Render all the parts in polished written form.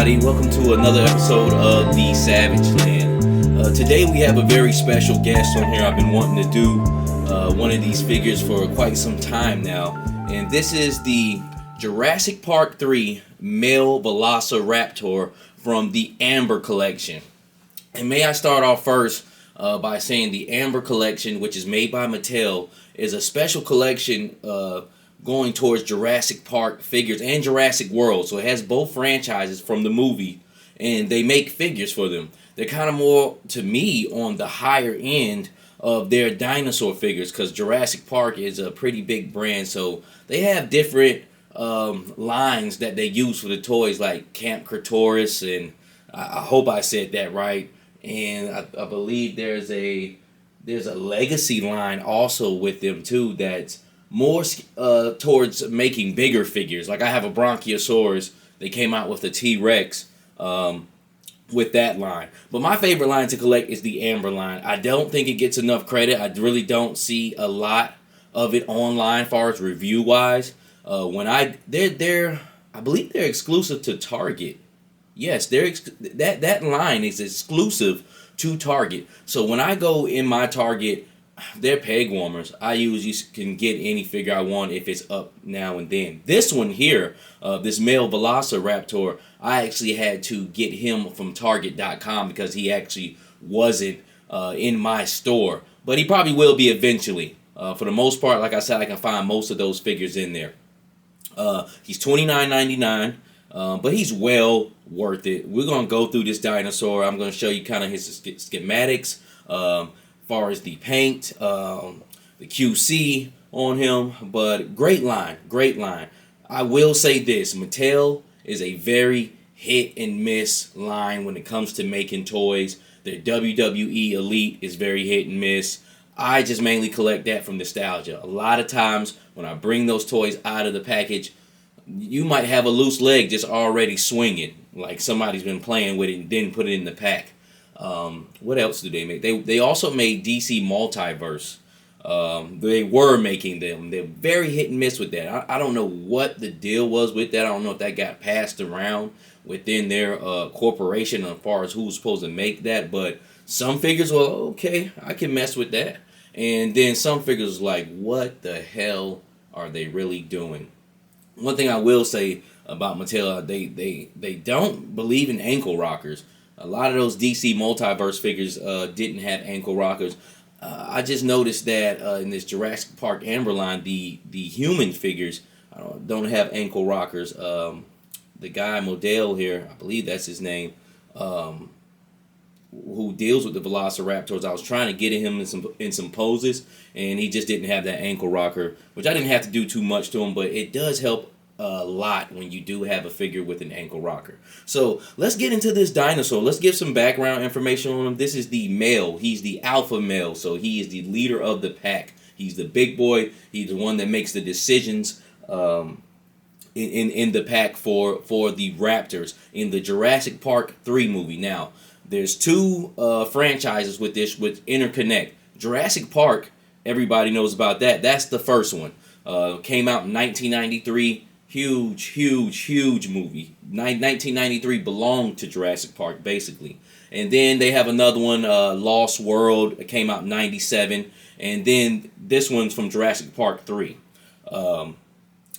everybody. Welcome to another episode of The Savage Land. Today we have a very special guest on here. I've been wanting to do one of these figures for quite some time now. And this is the Jurassic Park 3 male Velociraptor from the Amber Collection. And may I start off first by saying the Amber Collection, which is made by Mattel, is a special collection going towards Jurassic Park figures and Jurassic World. So it has both franchises from the movie, and they make figures for them. They're kind of more, to me, on the higher end of their dinosaur figures, because Jurassic Park is a pretty big brand, so they have different lines that they use for the toys, like Camp Cretaurus, and I hope I said that right. And I believe there's a legacy line also with them too that's more towards making bigger figures. Like I have a Bronchiosaurus. They came out with a T-Rex with that line. But my favorite line to collect is the Amber line. I don't think it gets enough credit. I really don't see a lot of it online as far as review wise. I believe they're exclusive to Target. Yes, that line is exclusive to Target. So when I go in my Target, they're peg warmers. I usually can get any figure I want if it's up now and then. This one here, this male Velociraptor, I actually had to get him from Target.com because he actually wasn't in my store. But he probably will be eventually. For the most part, like I said, I can find most of those figures in there. He's $29.99, but he's well worth it. We're going to go through this dinosaur. I'm going to show you kind of his schematics, far as the paint, the QC on him, but great line. I will say this, Mattel is a very hit and miss line when it comes to making toys. Their WWE Elite is very hit and miss. I just mainly collect that from nostalgia. A lot of times when I bring those toys out of the package, you might have a loose leg just already swinging, like somebody's been playing with it and didn't put it in the pack. What else do they make? They also made DC Multiverse. They were making them. They're very hit and miss with that. I don't know what the deal was with that. I don't know if that got passed around within their corporation as far as who's supposed to make that. But some figures were, okay, I can mess with that. And then some figures like, what the hell are they really doing? One thing I will say, about Mattel. They don't believe in ankle rockers. A lot of those DC multiverse figures didn't have ankle rockers. I just noticed that in this Jurassic Park Amber line, the human figures don't have ankle rockers. The guy Modell here, I believe that's his name, who deals with the Velociraptors, I was trying to get him in some poses, and he just didn't have that ankle rocker, which I didn't have to do too much to him, but it does help a lot when you do have a figure with an ankle rocker. So let's get into this dinosaur. Let's give some background information on him. This is the male. He's the alpha male, so he is the leader of the pack. He's the big boy. He's the one that makes the decisions in the pack for the Raptors in the Jurassic Park 3 movie. Now, there's two franchises with interconnect. Jurassic Park, everybody knows about that. That's the first one. Came out in 1993. Huge movie. 1993 belonged to Jurassic Park, basically. And then they have another one, Lost World. It came out in 97. And then this one's from Jurassic Park 3.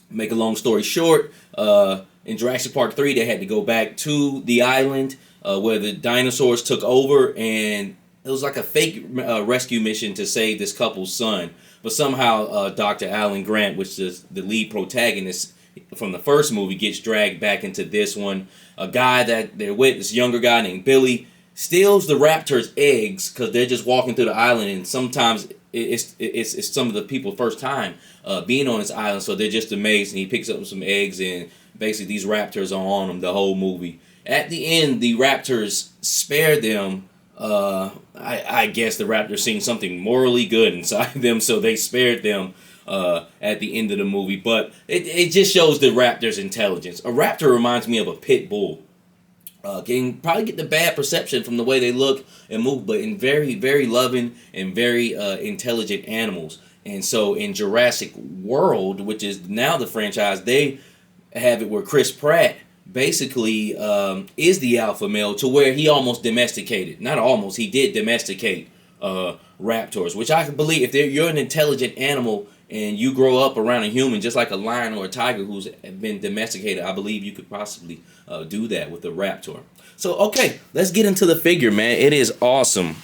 Make a long story short, in Jurassic Park 3, they had to go back to the island where the dinosaurs took over, and it was like a fake rescue mission to save this couple's son. But somehow Dr. Alan Grant, which is the lead protagonist from the first movie, gets dragged back into this one. A guy that they're with, this younger guy named Billy, steals the raptor's eggs because they're just walking through the island, and sometimes it's some of the people's first time being on this island, so they're just amazed, and he picks up some eggs, and basically these raptors are on him the whole movie. At the end, the raptors spare them. I guess the raptors seen something morally good inside them, so they spared them at the end of the movie. But it just shows the raptor's intelligence. A raptor reminds me of a pit bull. Can probably get the bad perception from the way they look and move, but in very loving and very intelligent animals. And so in Jurassic World, which is now the franchise, they have it where Chris Pratt basically is the alpha male, to where he almost domesticated. Not almost, he did domesticate raptors, which I believe if you're an intelligent animal and you grow up around a human, just like a lion or a tiger who's been domesticated, I believe you could possibly do that with a raptor. So, okay, let's get into the figure, man. It is awesome.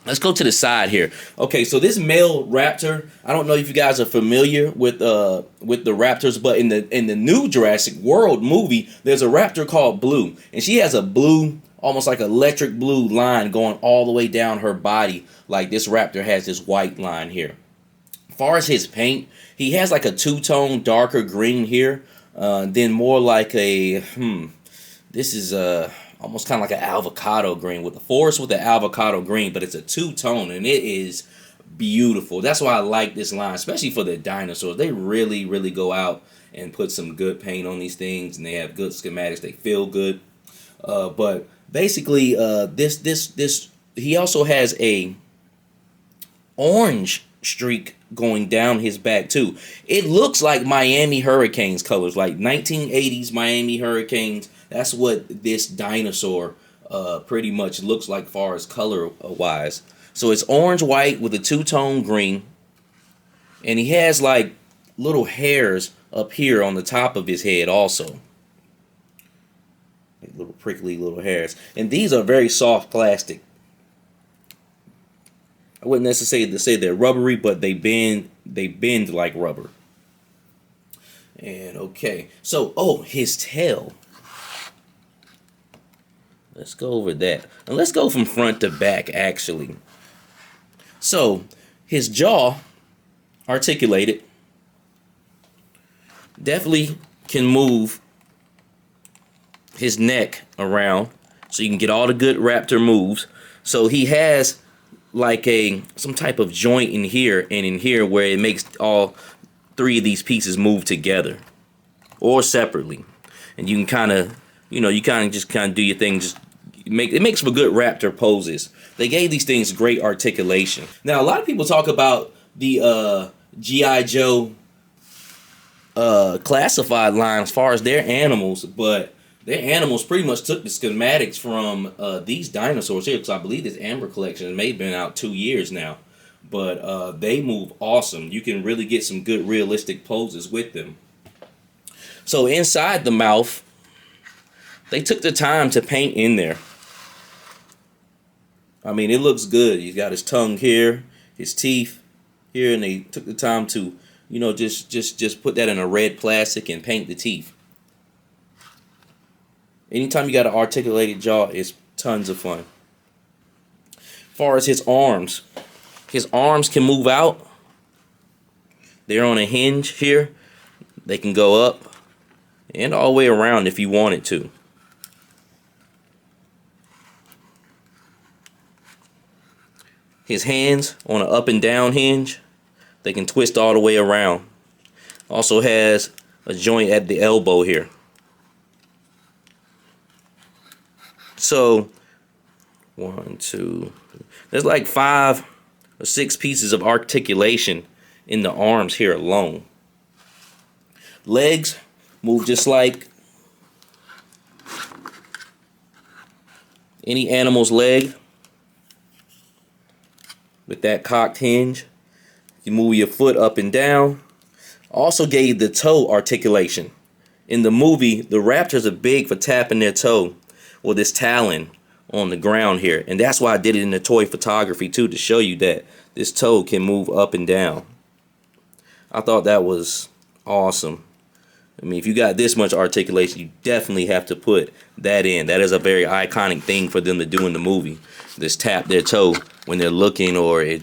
Let's go to the side here. Okay, so this male raptor, I don't know if you guys are familiar with the raptors, but in the new Jurassic World movie, there's a raptor called Blue, and she has a blue, almost like electric blue line going all the way down her body, like this raptor has this white line here. As far as his paint, he has like a two-tone darker green here, then more like a this is almost kind of like an avocado green, with the forest with the avocado green, but it's a two-tone, and it is beautiful. That's why I like this line, especially for the dinosaurs. They really go out and put some good paint on these things, and they have good schematics. They feel good. But basically, this he also has a orange streak going down his back too. It looks like Miami Hurricanes colors, like 1980s Miami Hurricanes. That's what this dinosaur pretty much looks like far as color wise. So it's orange white with a two-tone green, and he has like little hairs up here on the top of his head also, like little prickly little hairs, and these are very soft plastic. I wouldn't necessarily say they're rubbery, but they bend like rubber. And okay, so his tail. Let's go over that. And let's go from front to back, actually. So, his jaw, articulated, definitely can move his neck around, so you can get all the good raptor moves. So he has like some type of joint in here and in here where it makes all three of these pieces move together or separately. And you can kind of, just do your thing. It makes for good raptor poses. They gave these things great articulation. Now, a lot of people talk about the G.I. Joe classified line as far as their animals, but their animals pretty much took the schematics from these dinosaurs here, because I believe this Amber collection may have been out 2 years now. But they move awesome. You can really get some good realistic poses with them. So inside the mouth, they took the time to paint in there. I mean, it looks good. He's got his tongue here, his teeth here, and they took the time to, you know, just put that in a red plastic and paint the teeth. Anytime you got an articulated jaw, it's tons of fun. As far as his arms can move out. They're on a hinge here. They can go up and all the way around if you wanted to. His hands on an up and down hinge. They can twist all the way around. Also has a joint at the elbow here. So, 1, 2, there's like 5 or 6 pieces of articulation in the arms here alone. Legs move just like any animal's leg. With that cocked hinge, you move your foot up and down. Also gave the toe articulation. In the movie, the raptors are big for tapping their toe or this talon on the ground here. And that's why I did it in the toy photography too, to show you that this toe can move up and down. I thought that was awesome. I mean, if you got this much articulation, you definitely have to put that in. That is a very iconic thing for them to do in the movie. Just tap their toe when they're looking, or they're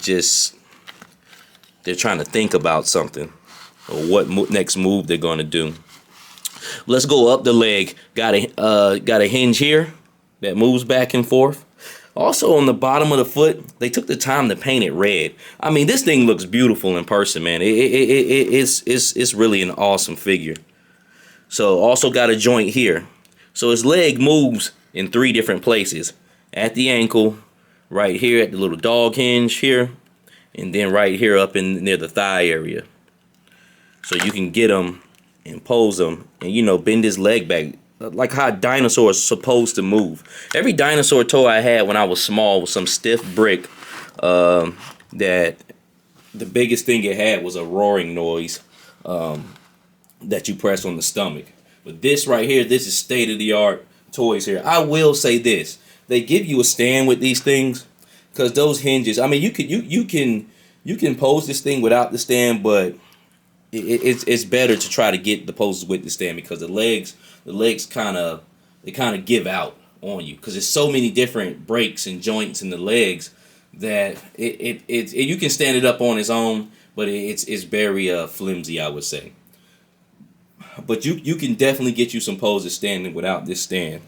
trying to think about something or what next move they're going to do. Let's go up the leg. Got a hinge here that moves back and forth. Also on the bottom of the foot, they took the time to paint it red. I mean, this thing looks beautiful in person, man. It's really an awesome figure. So also got a joint here. So his leg moves in 3 different places. At the ankle, right here at the little dog hinge here, and then right here up in near the thigh area. So you can get him and pose him and, you know, bend his leg back like how dinosaurs are supposed to move. Every dinosaur toy I had when I was small was some stiff brick that the biggest thing it had was a roaring noise that you press on the stomach. But this right here, this is state-of-the-art toys here. I will say this. They give you a stand with these things because those hinges, I mean, you can pose this thing without the stand, but it's better to try to get the poses with the stand because the legs kind of give out on you because there's so many different breaks and joints in the legs that you can stand it up on its own, but it's very flimsy, I would say. But you can definitely get you some poses standing without this stand.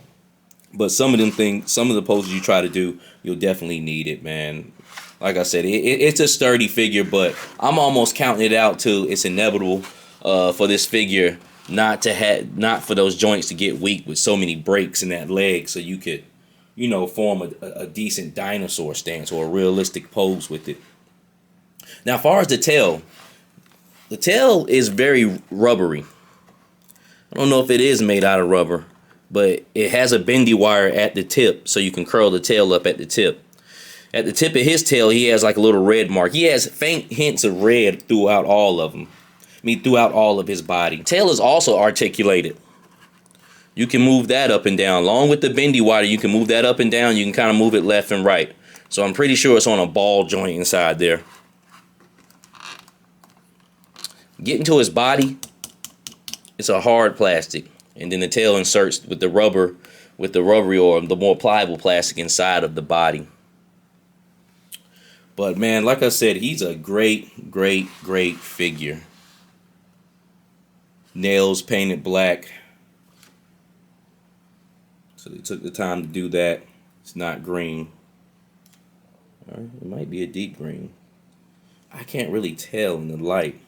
But some of the poses you try to do, you'll definitely need it, man. Like I said, it's a sturdy figure, but I'm almost counting it out too. It's inevitable for this figure not for those joints to get weak with so many breaks in that leg, so you could, you know, form a decent dinosaur stance or a realistic pose with it. Now, as far as the tail is very rubbery. I don't know if it is made out of rubber, but it has a bendy wire at the tip, so you can curl the tail up at the tip. At the tip of his tail, he has like a little red mark. He has faint hints of red throughout all of them. I mean, throughout all of his body. Tail is also articulated. You can move that up and down. Along with the bendy wire, you can move that up and down. You can kind of move it left and right. So I'm pretty sure it's on a ball joint inside there. Getting to his body, it's a hard plastic. And then the tail inserts with the rubbery or the more pliable plastic inside of the body. But man, like I said, he's a great figure. Nails painted black. So they took the time to do that. It's not green. It might be a deep green. I can't really tell in the light.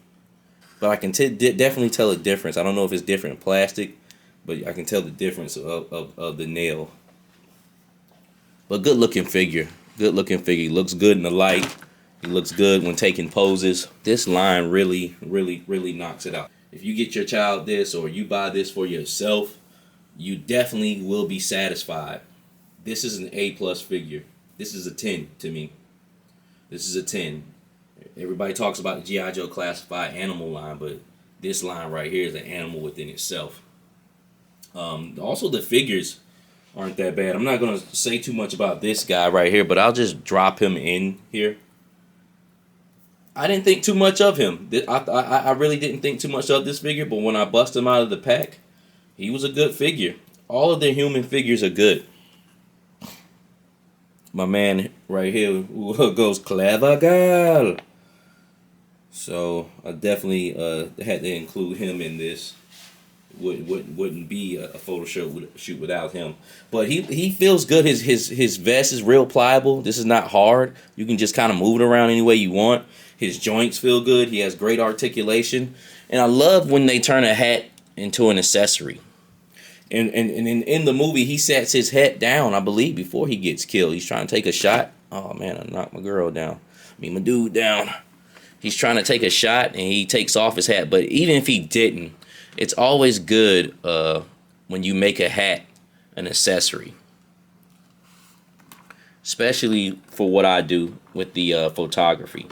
But I can definitely tell a difference. I don't know if it's different plastic, but I can tell the difference of the nail. But good looking figure. Good looking figure. He looks good in the light. He looks good when taking poses. This line really knocks it out. If you get your child this or you buy this for yourself, you definitely will be satisfied. This is an A+ figure. This is a 10 to me. This is a 10. Everybody talks about the G.I. Joe classified animal line, but this line right here is an animal within itself. Also, the figures aren't that bad. I'm not going to say too much about this guy right here, but I'll just drop him in here. I didn't think too much of him. I really didn't think too much of this figure, but when I bust him out of the pack, he was a good figure. All of the human figures are good. My man right here goes clever girl. So I definitely had to include him in this. Wouldn't be a photo shoot without him. But he feels good. His vest is real pliable. This is not hard. You can just kind of move it around any way you want. His joints feel good. He has great articulation. And I love when they turn a hat into an accessory. And in the movie, he sets his hat down, I believe, before he gets killed. He's trying to take a shot. Oh, man, I knocked my girl down. I mean, my dude down. He's trying to take a shot, and he takes off his hat. But even if he didn't, it's always good when you make a hat an accessory. Especially for what I do with the photography.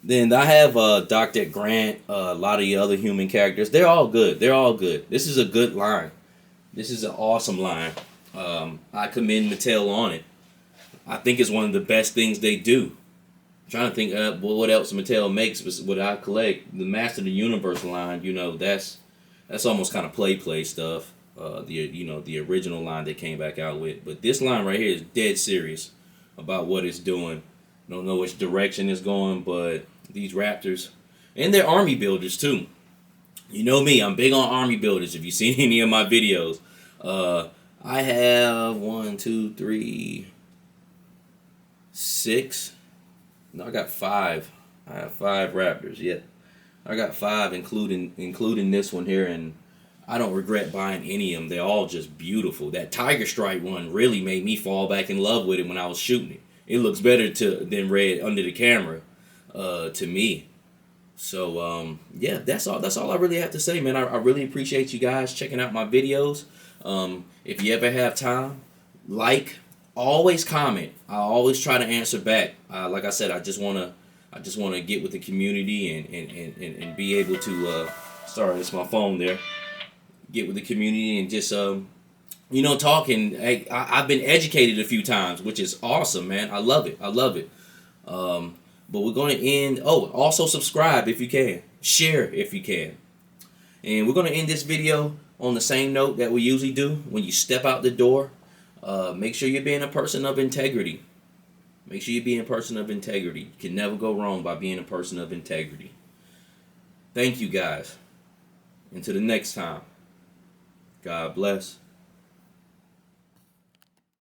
Then I have Dr. Grant, a lot of the other human characters. They're all good. They're all good. This is a good line. This is an awesome line. I commend Mattel on it. I think it's one of the best things they do. I'm trying to think what else Mattel makes, but what I collect, the Master of the Universe line. You know, that's almost kind of play stuff. The original line they came back out with, but this line right here is dead serious about what it's doing. Don't know which direction it's going, but these Raptors, and they're army builders too. You know me, I'm big on army builders. If you've seen any of my videos, I have 1, 2, 3, 6. No, I got 5. I have 5 Raptors. Yeah, I got 5, including this one here, and I don't regret buying any of them. They're all just beautiful. That Tiger Stripe one really made me fall back in love with it when I was shooting it. It looks better than red under the camera, to me. So yeah, that's all I really have to say, man. I really appreciate you guys checking out my videos. If you ever have time, always comment. I always try to answer back. Like I said, I just wanna get with the community and be able to. Sorry, it's my phone there. Get with the community and just talking. I've been educated a few times, which is awesome, man. I love it. But we're going to end. Oh, also subscribe if you can. Share if you can. And we're going to end this video on the same note that we usually do. When you step out the door, make sure you're being a person of integrity. Make sure you're being a person of integrity. You can never go wrong by being a person of integrity. Thank you, guys. Until the next time. God bless.